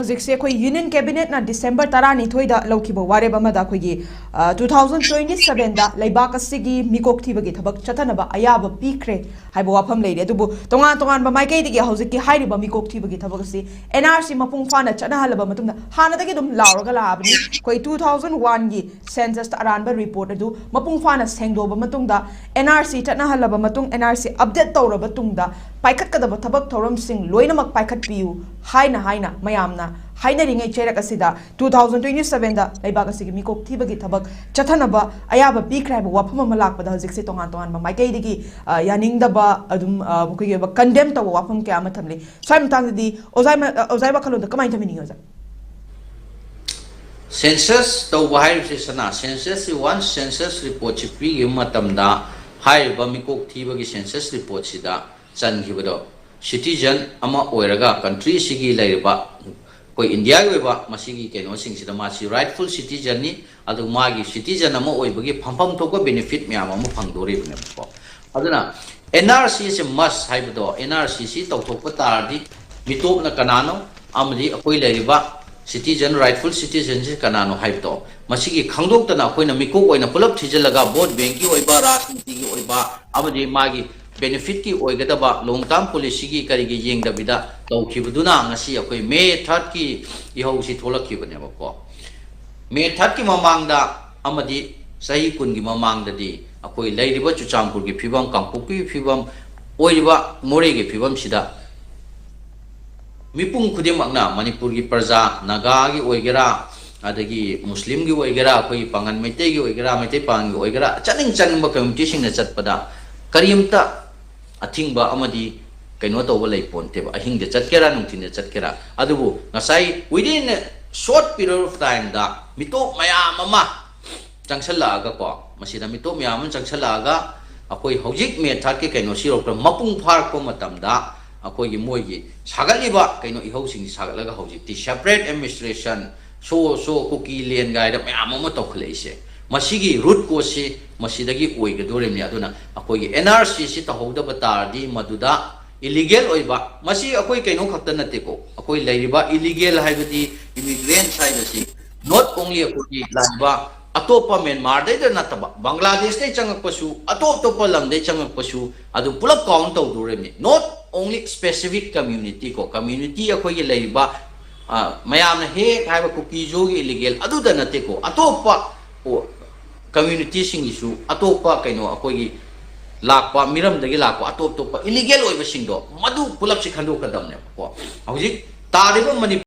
हजिक्से अखोई union cabinet ना December 12 दा लौखिबो वारेब अमदा अखोई 2027 दा लैबाक असिगी मिकोक थीबगी थबक चथनबा अयाब पीख्रे हाइबो वाफम लेरे अदुबु तोंगान तोंगान बा माइकैदिगी हजिक्की हाइरिबा मिकोक थीबगी थबक असि एनआरसी मपुंग फाना चनहलबा मतुंदा हानादगी दुम लावरगा लाबनी अखोई 2001 गी सेंसस ता अरानबा रिपोर्ट अदु मपुंग फाना सेंगदोबा मतुंदा एनआरसी चनहलबा मतुंग एनआरसी अपडेट तौरबा तुंगदा पाइखतकदबा थबक थौरमसिंग लोइनमक पाइखतपियु हाइना मयामना हाइनरिङै चेरक असिदा 2027 दा लैबाक असिगी मिकोक थीबगी थबक चथनबा अयाबा पीख्रे हाइबा वाफम अमा लाकपदा हजिक्से तोंगान तोंगान माइकैदिगी यानिंगदबा अदुम मुखैगे कंडेम तौबा वाफम क्या अमा थमले स्वाइ मतांगदि ओजाइ वखलोंदा कमाइन थमिनि ओजा सेंसस तौबा हाइबसे सना सेंसस वन सेंसस रिपोर्ट चिपी मतमदा हाइबा मिकोक थीबगी सेंसस रिपोर्ट सिदा चनखिबदो सिटीजन अमा ओइरगा कंट्री सिगी लैरबा कोई इंडिया की ओइबा मसिगी केनो सिंगसिदा मासी राइटफुल सिटीजन नि अदु मागी सिटीजन अमा ओइबगी फंफम थोको बेनिफिट म्याम अमा फंगदोरिबने को अदुना एनआरसी से मस हाइबदो एनआरसी सी तौथोकपा तारदि मितोपना कनानो अमदि अकोइ लैरबा सिटीजन राइटफुल सिटीजन से कनानो हाइबदो मसिगी खंगदोक्तना अखोइना मिकोक ओइना पुलप थिजलगा वोट बैंक की ओइबा राजनीति की ओइबा अमदि मागी बेनिफिट की ओइगदबा लॉन्ग टर्म पॉलिसी की करिगी येंगदबिदा तौखिबदुना ngasi अखोइ मे 3 की इहौसी थोलखिबनेबको मे 3 की ममांगदा अमदि सही कुन की ममांगददी अखोइ लैरिबा चुचांगपुर की फिबम कांगपुकी फिबम ओइबा मोरे की फिबम सिदा मिपुंग खुदिमकना मणिपुर की प्रजा नागा की ओइगेरा अदगी मुस्लिम की ओइगेरा अखोइ पांगन मैते की ओइगेरा मैते पांग की ओइगेरा चनिंग कम्युनिटी सिंगना चतपदा करियमता अथिंगबा अमदि कइनो तौबा लैपोन्तेबा अहिंगदे चतकेरा नुंथिने चतकेरा अदुबु ngasai within a short period of time da mito mayam ama changsallaga ko masida mito mayam changsallaga akoi hojik me thak ke kaino sirok mapung phar ko matamda akoi gi moi gi sagaliba kaino ihau sing sagalaga hojik ti separate administration so cookie len gai da mayam ama tokhlese masigi root cause si masidagi oigadoremni aduna akoi gi nrc si tahodaba tardi maduda illegal oiba masi akoi kaino khakta nate ko akoi lairiba illegal haibadi immigrant side si not only akoi laiba atopa Myanmar dai da nataba Bangladesh dai changak pasu atopa lam dai changak pasu adu pulap count tawdoremni not only specific community ko community akoi gi lairiba mayamna he haiba cookie jogi illegal adu da nate ko atopa community sing isu atopa kaino akoi gi lakpa miram dagi lakpa atop topa illegal oiba singdo madu pulap si khandu kadamne ko hojik tariba mani